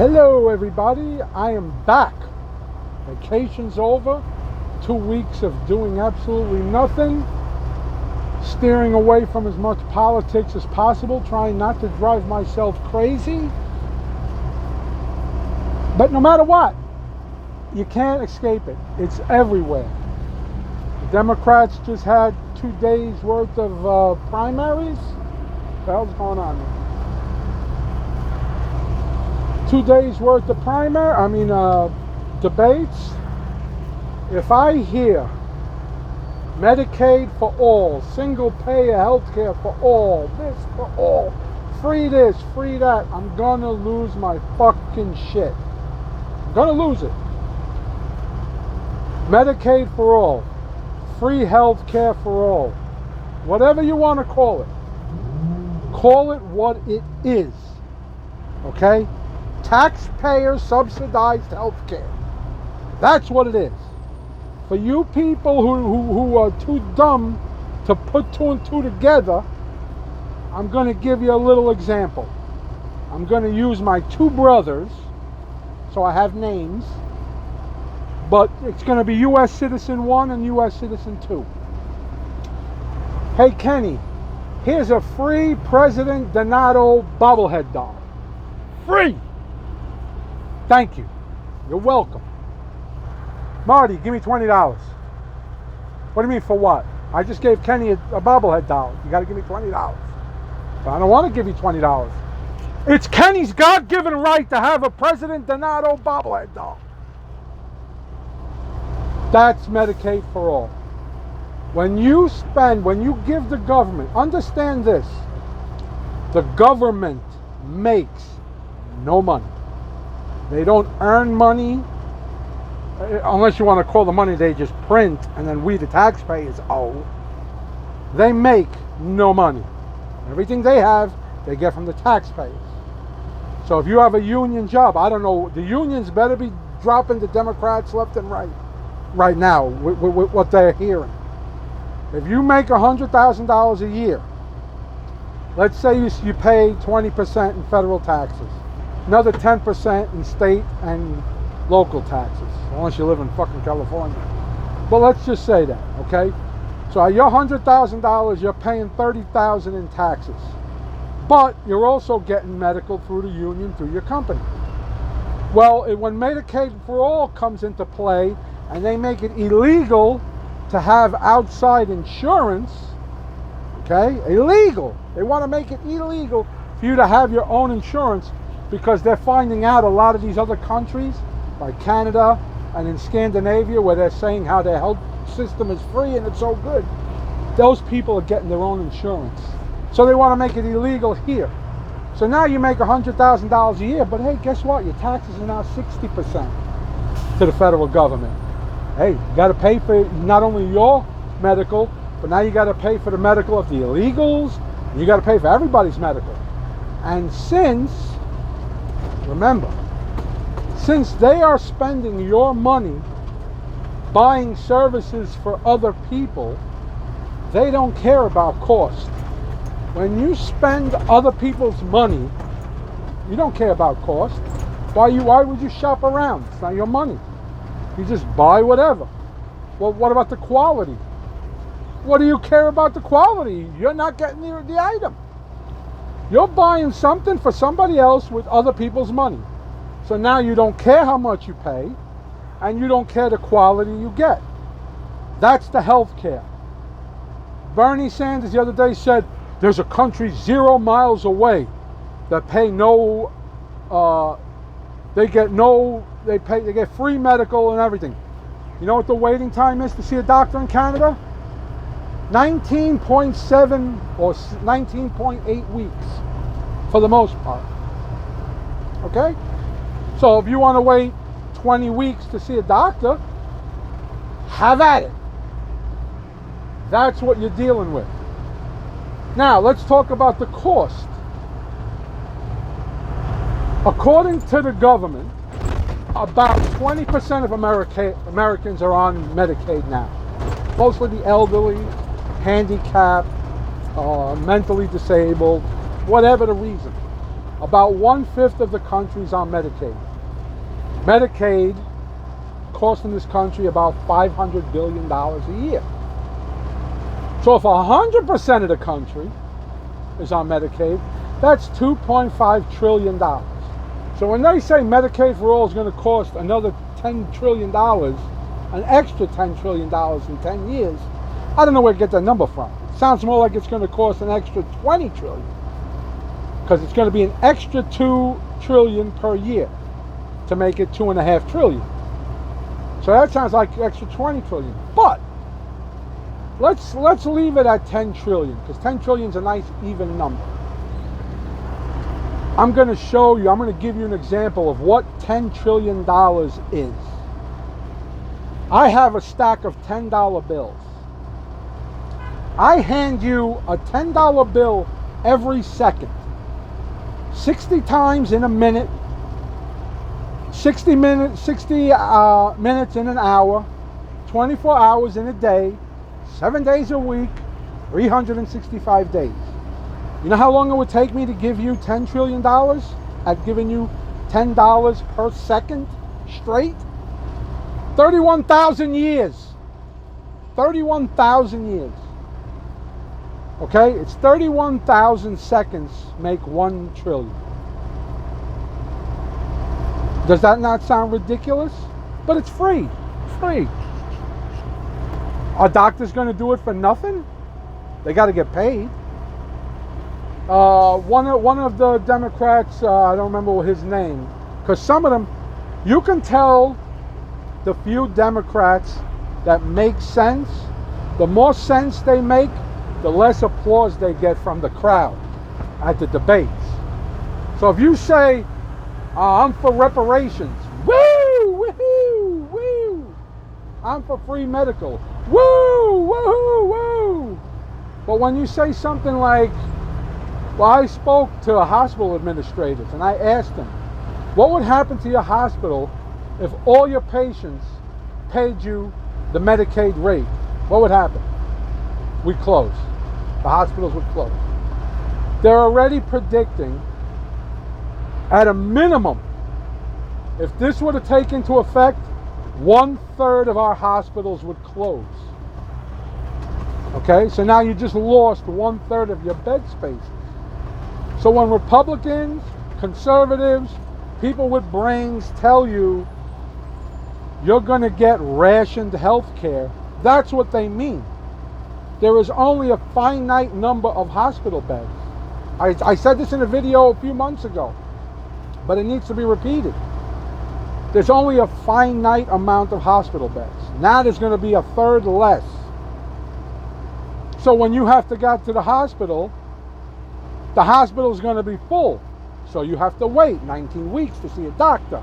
Hello everybody, I am back. Vacation's over. 2 weeks of doing absolutely nothing. Steering away from as much politics as possible, trying not to drive myself crazy. But no matter what, you can't escape it. It's everywhere. The Democrats just had 2 days worth of primaries. What the hell's going on there? 2 days worth of debates. If I hear Medicaid for all, single payer health care for all, this for all, free this, free that, I'm gonna lose my fucking shit. I'm gonna lose it. Medicaid for all, free health care for all, whatever you want to call it what it is. Okay? Taxpayer subsidized health care. That's what it is. For you people who are too dumb to put 2 and 2 together, I'm going to give you a little example. I'm going to use my 2 brothers, so I have names, but it's going to be U.S. Citizen 1 and U.S. Citizen 2. Hey Kenny, here's a free President Donato bobblehead doll. Free! Thank you. You're welcome. Marty, give me $20. What do you mean for what? I just gave Kenny a bobblehead doll. You got to give me $20. But I don't want to give you $20. It's Kenny's God-given right to have a President Donato bobblehead doll. That's Medicaid for all. When you give the government, understand this, the government makes no money. They don't earn money, unless you want to call the money they just print and then we the taxpayers owe. They make no money. Everything they have, they get from the taxpayers. So if you have a union job, I don't know, the unions better be dropping the Democrats left and right now with what they're hearing. If you make $100,000 a year, let's say you pay 20% in federal taxes, another 10% in state and local taxes, unless you live in fucking California. But let's just say that, okay? So at your $100,000, you're paying $30,000 in taxes. But you're also getting medical through the union, through your company. Well, when Medicaid for all comes into play, and they make it illegal to have outside insurance, okay? Illegal. They want to make it illegal for you to have your own insurance, because they're finding out a lot of these other countries, like Canada and in Scandinavia, where they're saying how their health system is free and it's so good, those people are getting their own insurance. So they want to make it illegal here. So now you make $100,000 a year, but hey, guess what? Your taxes are now 60% to the federal government. Hey, you got to pay for not only your medical, but now you got to pay for the medical of the illegals. You got to pay for everybody's medical. And remember, since they are spending your money buying services for other people, they don't care about cost. When you spend other people's money, you don't care about cost. Why would you shop around? It's not your money. You just buy whatever. Well, what about the quality? What do you care about the quality? You're not getting the item. You're buying something for somebody else with other people's money. So now you don't care how much you pay, and you don't care the quality you get. That's the health care. Bernie Sanders the other day said there's a country 0 miles away that pay they get free medical and everything. You know what the waiting time is to see a doctor in Canada? 19.7 or 19.8 weeks for the most part. Okay? So if you want to wait 20 weeks to see a doctor, have at it. That's what you're dealing with. Now, let's talk about the cost. According to the government, about 20% of Americans are on Medicaid now. Mostly the elderly, handicapped, mentally disabled, whatever the reason. About 1/5 of the country's on Medicaid. Medicaid costing this country about $500 billion a year. So if 100% of the country is on Medicaid, that's $2.5 trillion. So when they say Medicaid for all is going to cost another $10 trillion, an extra $10 trillion in 10 years, I don't know where to get that number from. It sounds more like it's going to cost an extra $20 trillion, because it's going to be an extra $2 trillion per year to make it $2.5 trillion. So that sounds like extra $20 trillion. But let's leave it at 10 trillion, because 10 trillion is a nice even number. I'm going to show you, I'm going to give you an example of what $10 trillion is. I have a stack of $10 bills. I hand you a $10 bill every second. 60 times in a minute, 60 minutes in an hour, 24 hours in a day, 7 days a week, 365 days. You know how long it would take me to give you $10 trillion at giving you $10 per second straight? 31,000 years. 31,000 years. Okay, it's 31,000 seconds make 1 trillion. Does that not sound ridiculous? But it's free. Free. Are doctors going to do it for nothing? They got to get paid. One of the Democrats, I don't remember his name, because some of them, you can tell the few Democrats that make sense, the more sense they make, the less applause they get from the crowd at the debates. So if you say, I'm for reparations, woo, woohoo, woo, I'm for free medical, woo, woohoo, woo. But when you say something like, well, I spoke to hospital administrators and I asked them, what would happen to your hospital if all your patients paid you the Medicaid rate? What would happen? We'd close. The hospitals would close. They're already predicting, at a minimum, if this were to take into effect, 1/3 of our hospitals would close. Okay, so now you just lost 1/3 of your bed space. So when Republicans, conservatives, people with brains tell you you're going to get rationed health care, that's what they mean. There is only a finite number of hospital beds. I said this in a video a few months ago, but it needs to be repeated. There's only a finite amount of hospital beds. Now there's going to be 1/3 less. So when you have to go to the hospital is going to be full. So you have to wait 19 weeks to see a doctor.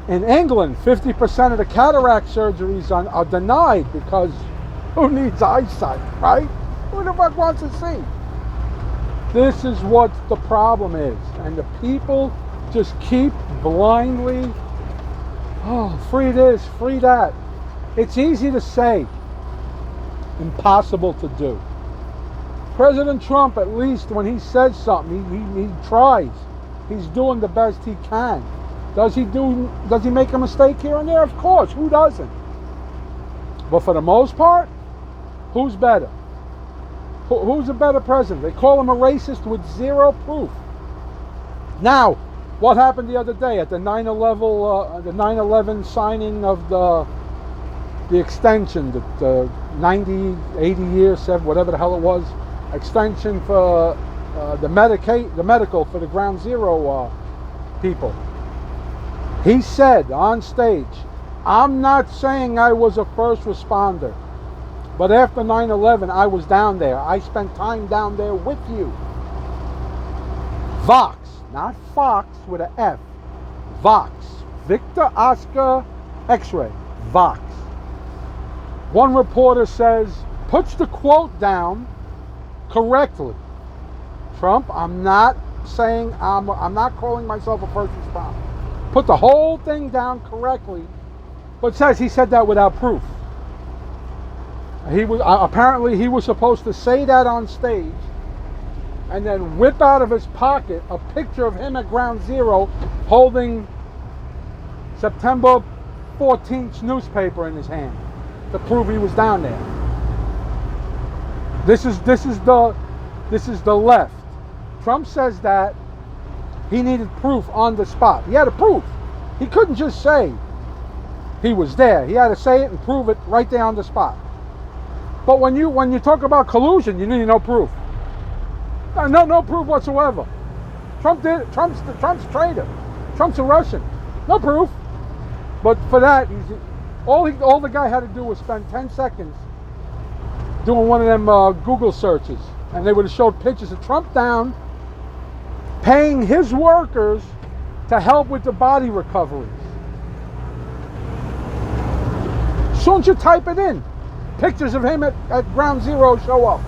In England, 50% of the cataract surgeries are denied because who needs eyesight, right? Who the fuck wants to see? This is what the problem is. And the people just keep blindly, free this, free that. It's easy to say, impossible to do. President Trump, at least when he says something, he tries. He's doing the best he can. Does he make a mistake here and there? Of course, who doesn't? But for the most part, who's better? Who's a better president? They call him a racist with zero proof. Now, what happened the other day at the 9/11 signing of the extension, the 90, 80 years, whatever the hell it was, extension for the medical for the Ground Zero people. He said on stage, I'm not saying I was a first responder, but after 9/11, I was down there. I spent time down there with you. Vox, not Fox with an F. Vox. Victor Oscar X-ray. Vox. One reporter says, puts the quote down correctly. Trump, I'm not saying, I'm not calling myself a first responder. Put the whole thing down correctly, but says he said that without proof. He was apparently he was supposed to say that on stage, and then whip out of his pocket a picture of him at ground zero holding September 14th newspaper in his hand to prove he was down there. This is the left. Trump says that he needed proof on the spot. He had a proof. He couldn't just say he was there. He had to say it and prove it right there on the spot. But when you talk about collusion, you need no proof. No proof whatsoever. Trump did it. Trump's a traitor. Trump's a Russian. No proof. But for that, all the guy had to do was spend 10 seconds doing one of them Google searches, and they would have showed pictures of Trump down, paying his workers to help with the body recoveries. As soon as you type it in, pictures of him at ground zero show up.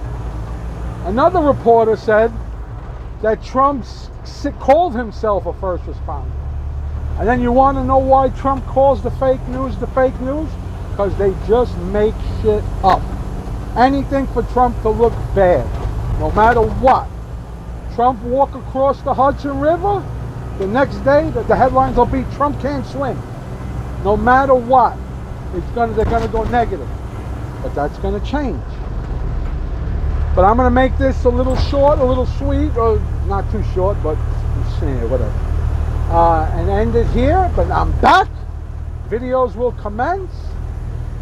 Another reporter said that Trump called himself a first responder. And then you want to know why Trump calls the fake news? Because they just make shit up. Anything for Trump to look bad, no matter what. Trump walk across the Hudson River, the next day the headlines will be Trump can't swim. No matter what, they're gonna go negative. But that's gonna change. But I'm gonna make this a little short, a little sweet, or not too short, but whatever. And end it here. But I'm back. Videos will commence.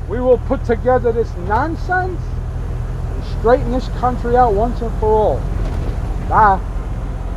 We will put together this nonsense and straighten this country out once and for all. Bye.